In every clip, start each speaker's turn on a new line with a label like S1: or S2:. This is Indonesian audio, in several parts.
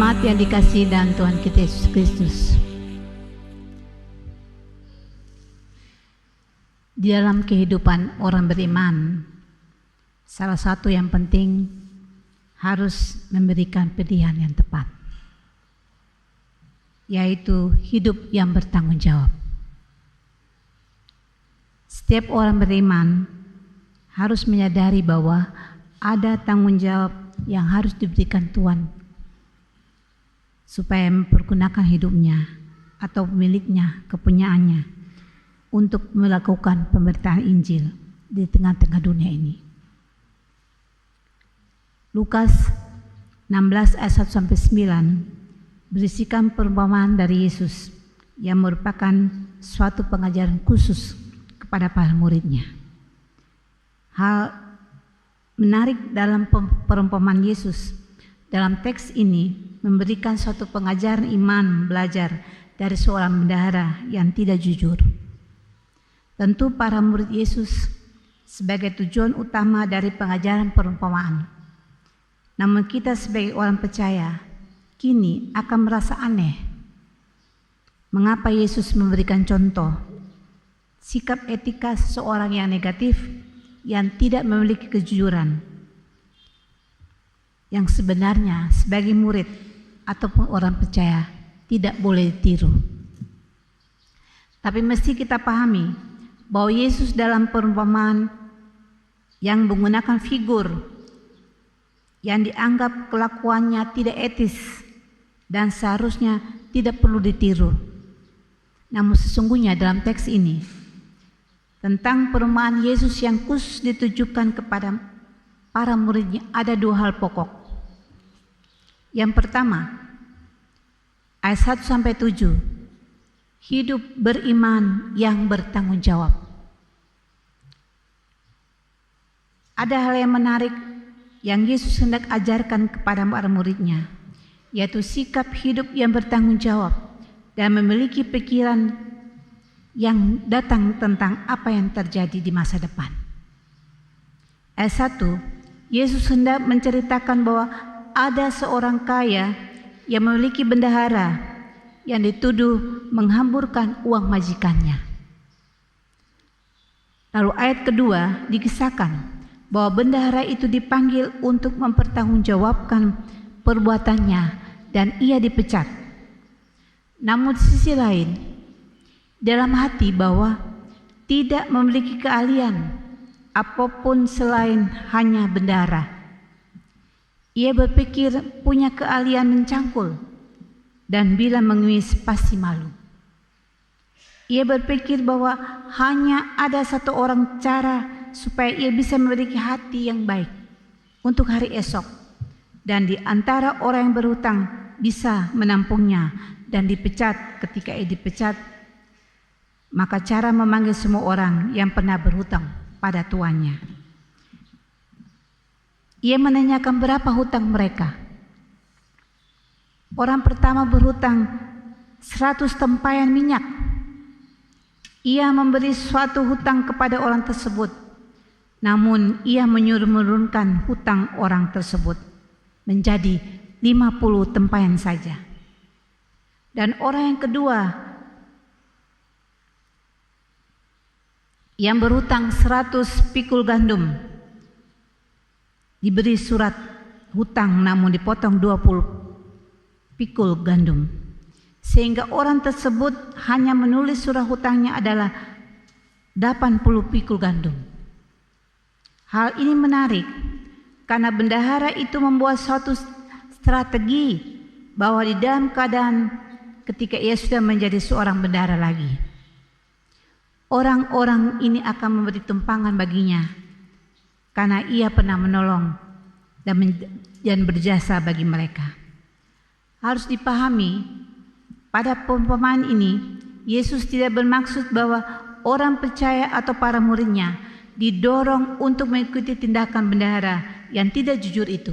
S1: Jemaat yang dikasihi dalam Tuhan kita Yesus Kristus, di dalam kehidupan orang beriman, salah satu yang penting harus memberikan pilihan yang tepat, yaitu hidup yang bertanggung jawab. Setiap orang beriman harus menyadari bahwa ada tanggung jawab yang harus diberikan Tuhan supaya mempergunakan hidupnya atau pemiliknya, kepunyaannya untuk melakukan pemberitaan Injil di tengah-tengah dunia ini. Lukas 16 ayat 1-9 berisikan perumpamaan dari Yesus yang merupakan suatu pengajaran khusus kepada para muridnya. Hal menarik dalam perumpamaan Yesus dalam teks ini memberikan suatu pengajaran iman belajar dari seorang bendahara yang tidak jujur. Tentu para murid Yesus sebagai tujuan utama dari pengajaran perumpamaan. Namun kita sebagai orang percaya kini akan merasa aneh mengapa Yesus memberikan contoh sikap etika seseorang yang negatif, yang tidak memiliki kejujuran, yang sebenarnya sebagai murid ataupun orang percaya tidak boleh ditiru. Tapi mesti kita pahami bahwa Yesus dalam perumpamaan yang menggunakan figur yang dianggap kelakuannya tidak etis dan seharusnya tidak perlu ditiru. Namun sesungguhnya dalam teks ini tentang perumpamaan Yesus yang khusus ditujukan kepada para muridnya ada dua hal pokok. Yang pertama, ayat 1-7, hidup beriman yang bertanggung jawab. Ada hal yang menarik yang Yesus hendak ajarkan kepada para muridnya, yaitu sikap hidup yang bertanggung jawab dan memiliki pikiran yang datang tentang apa yang terjadi di masa depan. Ayat 1, Yesus hendak menceritakan bahwa ada seorang kaya yang memiliki bendahara yang dituduh menghamburkan uang majikannya. Lalu ayat kedua dikisahkan bahwa bendahara itu dipanggil untuk mempertanggungjawabkan perbuatannya dan ia dipecat. Namun di sisi lain, dalam hati bahwa tidak memiliki keahlian apapun selain hanya bendahara. Ia berpikir punya keahlian mencangkul dan bila mengemis pasti malu. Ia berpikir bahwa hanya ada satu orang cara supaya ia bisa memiliki hati yang baik untuk hari esok, dan di antara orang yang berhutang bisa menampungnya dan dipecat. Ketika ia dipecat, maka cara memanggil semua orang yang pernah berhutang pada tuannya. Ia menanyakan berapa hutang mereka. Orang pertama berhutang 100 tempayan minyak. Ia memberi suatu hutang kepada orang tersebut, namun ia menyuruh menurunkan hutang orang tersebut menjadi 50 tempayan saja. Dan orang yang kedua yang berhutang 100 pikul gandum diberi surat hutang namun dipotong 20 pikul gandum, sehingga orang tersebut hanya menulis surat hutangnya adalah 80 pikul gandum. Hal ini menarik karena bendahara itu membuat suatu strategi bahwa di dalam keadaan ketika ia sudah menjadi seorang bendahara lagi, orang-orang ini akan memberi tumpangan baginya karena ia pernah menolong dan berjasa bagi mereka. Harus dipahami, pada perumpamaan ini Yesus tidak bermaksud bahwa orang percaya atau para muridnya didorong untuk mengikuti tindakan bendahara yang tidak jujur itu.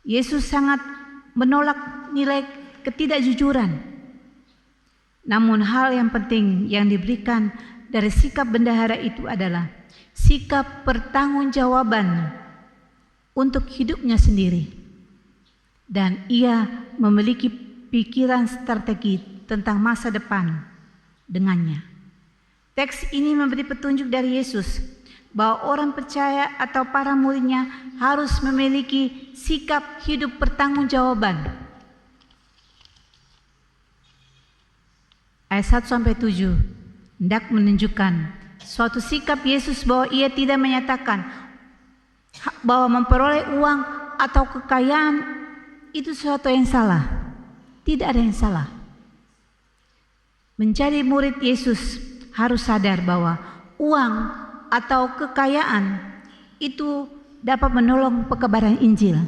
S1: Yesus sangat menolak nilai ketidakjujuran. Namun hal yang penting yang diberikan dari sikap bendahara itu adalah sikap pertanggungjawaban untuk hidupnya sendiri. dan ia memiliki pikiran strategi tentang masa depan dengannya. Teks ini memberi petunjuk dari Yesus bahwa orang percaya atau para muridnya harus memiliki sikap hidup bertanggungjawaban. Ayat 1-7 hendak menunjukkan suatu sikap Yesus bahwa ia tidak menyatakan bahwa memperoleh uang atau kekayaan itu sesuatu yang salah. Tidak ada yang salah. Menjadi murid Yesus harus sadar bahwa uang atau kekayaan itu dapat menolong pekebaran Injil.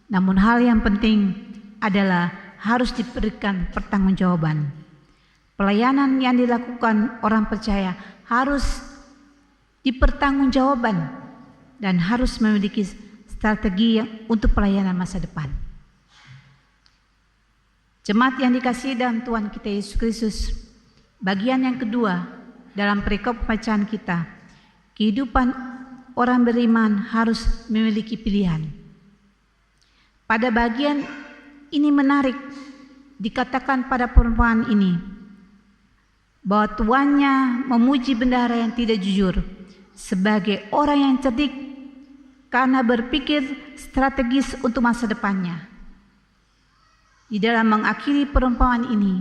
S1: Namun hal yang penting adalah harus diberikan pertanggungjawaban. Pelayanan yang dilakukan orang percaya harus dipertanggungjawabkan dan harus memiliki strategi untuk pelayanan masa depan. Jemaat yang dikasihi dalam Tuhan kita Yesus Kristus, bagian yang kedua dalam perikop pembacaan kita, kehidupan orang beriman harus memiliki pilihan. Pada bagian ini menarik, dikatakan pada perempuan ini bahwa tuannya memuji bendahara yang tidak jujur sebagai orang yang cerdik karena berpikir strategis untuk masa depannya. Di dalam mengakhiri perumpamaan ini,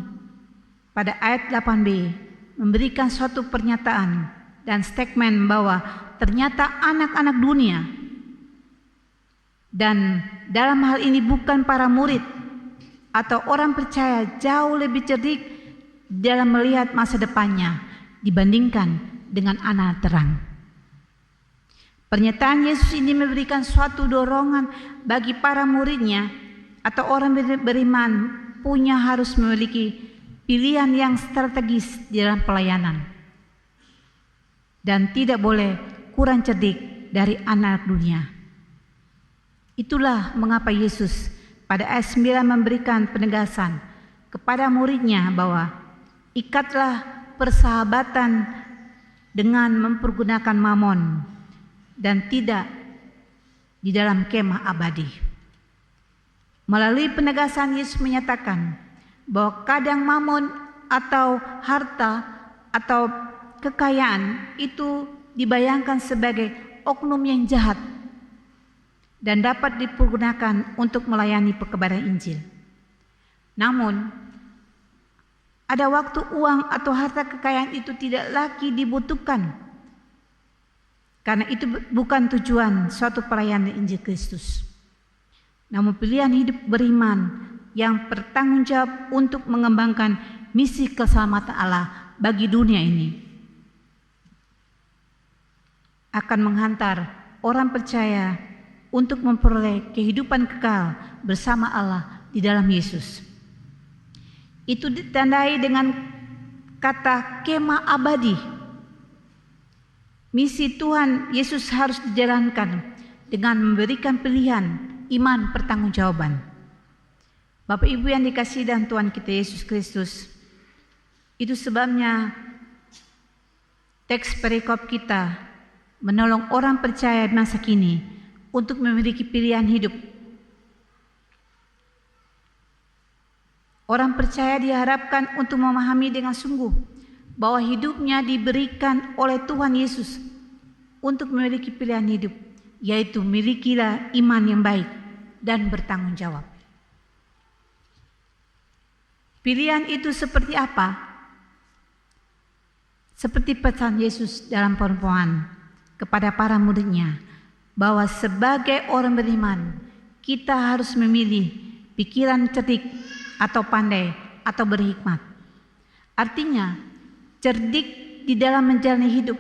S1: pada ayat 8b memberikan suatu pernyataan dan statement bahwa ternyata anak-anak dunia, dan dalam hal ini bukan para murid atau orang percaya, jauh lebih cerdik dalam melihat masa depannya dibandingkan dengan anak terang. Pernyataan Yesus ini memberikan suatu dorongan bagi para muridnya atau orang beriman punya harus memiliki pilihan yang strategis di dalam pelayanan dan tidak boleh kurang cerdik dari anak dunia. Itulah mengapa Yesus pada ayat 9 memberikan penegasan kepada muridnya bahwa ikatlah persahabatan dengan mempergunakan mamon dan tidak di dalam kemah abadi. Melalui penegasan Yesus menyatakan bahwa kadang mamon atau harta atau kekayaan itu dibayangkan sebagai oknum yang jahat dan dapat dipergunakan untuk melayani pekebaran Injil. Namun ada waktu uang atau harta kekayaan itu tidak lagi dibutuhkan, karena itu bukan tujuan suatu pelayanan Injil Kristus. Namun pilihan hidup beriman yang bertanggung jawab untuk mengembangkan misi keselamatan Allah bagi dunia ini akan menghantar orang percaya untuk memperoleh kehidupan kekal bersama Allah di dalam Yesus. Itu ditandai dengan kata kemah abadi. Misi Tuhan Yesus harus dijalankan dengan memberikan pilihan iman pertanggungjawaban. Bapak Ibu yang dikasihi dalam Tuhan kita Yesus Kristus, itu sebabnya teks perikop kita menolong orang percaya masa kini untuk memiliki pilihan hidup. Orang percaya diharapkan untuk memahami dengan sungguh bahwa hidupnya diberikan oleh Tuhan Yesus untuk memiliki pilihan hidup, yaitu milikilah iman yang baik dan bertanggung jawab. Pilihan itu seperti apa? Seperti pesan Yesus dalam perempuan kepada para muridnya, bahwa sebagai orang beriman kita harus memilih pikiran cerdik atau pandai atau berhikmat. Artinya cerdik di dalam menjalani hidup,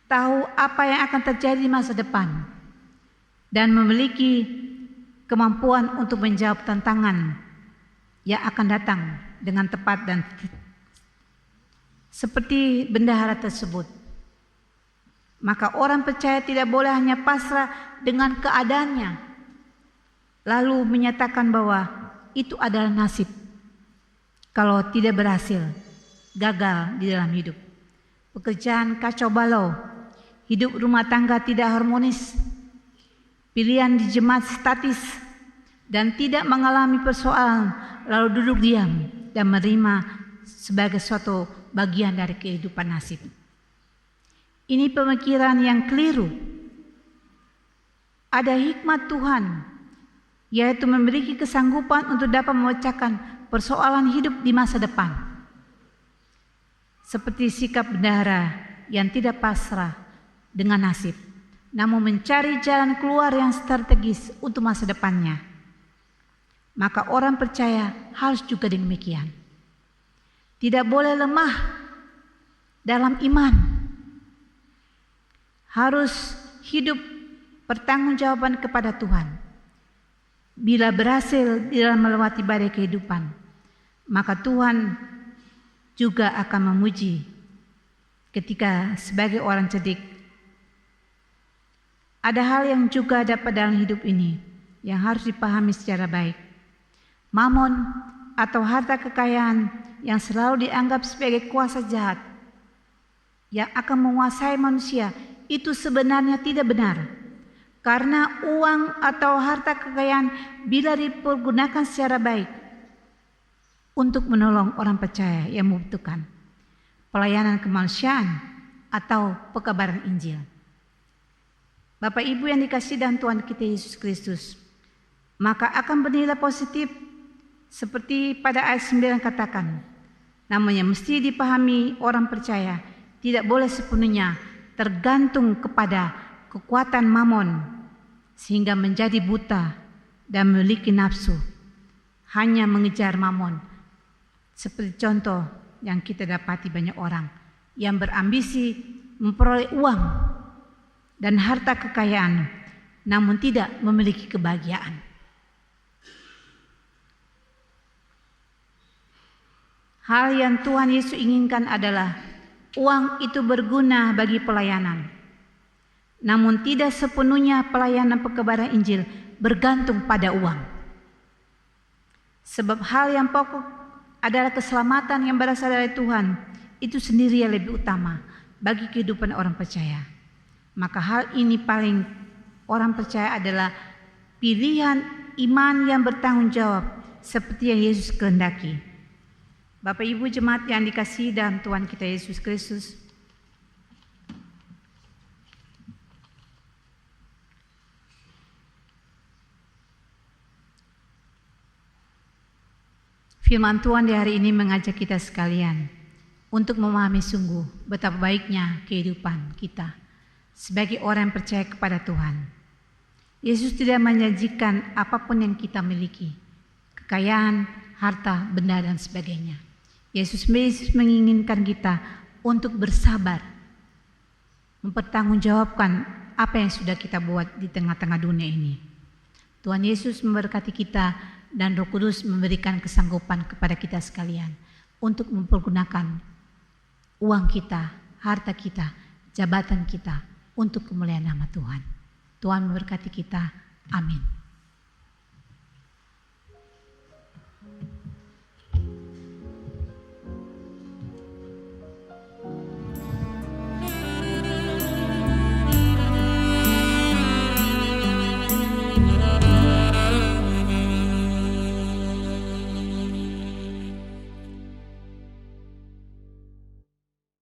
S1: tahu apa yang akan terjadi di masa depan, dan memiliki kemampuan untuk menjawab tantangan yang akan datang dengan tepat dan seperti bendahara tersebut. Maka orang percaya tidak boleh hanya pasrah dengan keadaannya, lalu menyatakan bahwa itu adalah nasib kalau tidak berhasil, gagal di dalam hidup. Pekerjaan kacau balau, hidup rumah tangga tidak harmonis, pilihan di jemaat statis dan tidak mengalami persoalan lalu duduk diam dan menerima sebagai suatu bagian dari kehidupan nasib. Ini pemikiran yang keliru. Ada hikmat Tuhan, yaitu memiliki kesanggupan untuk dapat memecahkan persoalan hidup di masa depan. Seperti sikap bendahara yang tidak pasrah dengan nasib, namun mencari jalan keluar yang strategis untuk masa depannya. Maka orang percaya harus juga demikian. Tidak boleh lemah dalam iman. Harus hidup pertanggungjawaban kepada Tuhan. Bila berhasil di dalam melewati badai kehidupan, maka Tuhan juga akan memuji ketika sebagai orang cerdik. Ada hal yang juga dapat dalam hidup ini yang harus dipahami secara baik. Mamon atau harta kekayaan yang selalu dianggap sebagai kuasa jahat yang akan menguasai manusia itu sebenarnya tidak benar. Karena uang atau harta kekayaan bila dipergunakan secara baik untuk menolong orang percaya yang membutuhkan, pelayanan kemanusiaan atau pekabaran Injil. Bapak Ibu yang dikasihi dalam Tuhan kita Yesus Kristus, maka akan bernilai positif seperti pada ayat 9 katakan. Namanya mesti dipahami orang percaya tidak boleh sepenuhnya tergantung kepada kekuatan mamon sehingga menjadi buta dan memiliki nafsu hanya mengejar mamon. Seperti contoh yang kita dapati banyak orang yang berambisi memperoleh uang dan harta kekayaan namun tidak memiliki kebahagiaan. Hal yang Tuhan Yesus inginkan adalah uang itu berguna bagi pelayanan. Namun tidak sepenuhnya pelayanan pekabaran Injil bergantung pada uang. Sebab hal yang pokok adalah keselamatan yang berasal dari Tuhan. Itu sendiri yang lebih utama bagi kehidupan orang percaya. Maka hal ini paling orang percaya adalah pilihan iman yang bertanggung jawab seperti yang Yesus kehendaki. Bapak Ibu jemaat yang dikasihi dalam Tuhan kita Yesus Kristus, firman Tuhan di hari ini mengajak kita sekalian untuk memahami sungguh betapa baiknya kehidupan kita sebagai orang yang percaya kepada Tuhan. Yesus tidak menjanjikan apapun yang kita miliki, kekayaan, harta, benda dan sebagainya. Yesus menginginkan kita untuk bersabar, mempertanggungjawabkan apa yang sudah kita buat di tengah-tengah dunia ini. Tuhan Yesus memberkati kita dan Roh Kudus memberikan kesanggupan kepada kita sekalian untuk mempergunakan uang kita, harta kita, jabatan kita untuk kemuliaan nama Tuhan. Tuhan memberkati kita. Amin.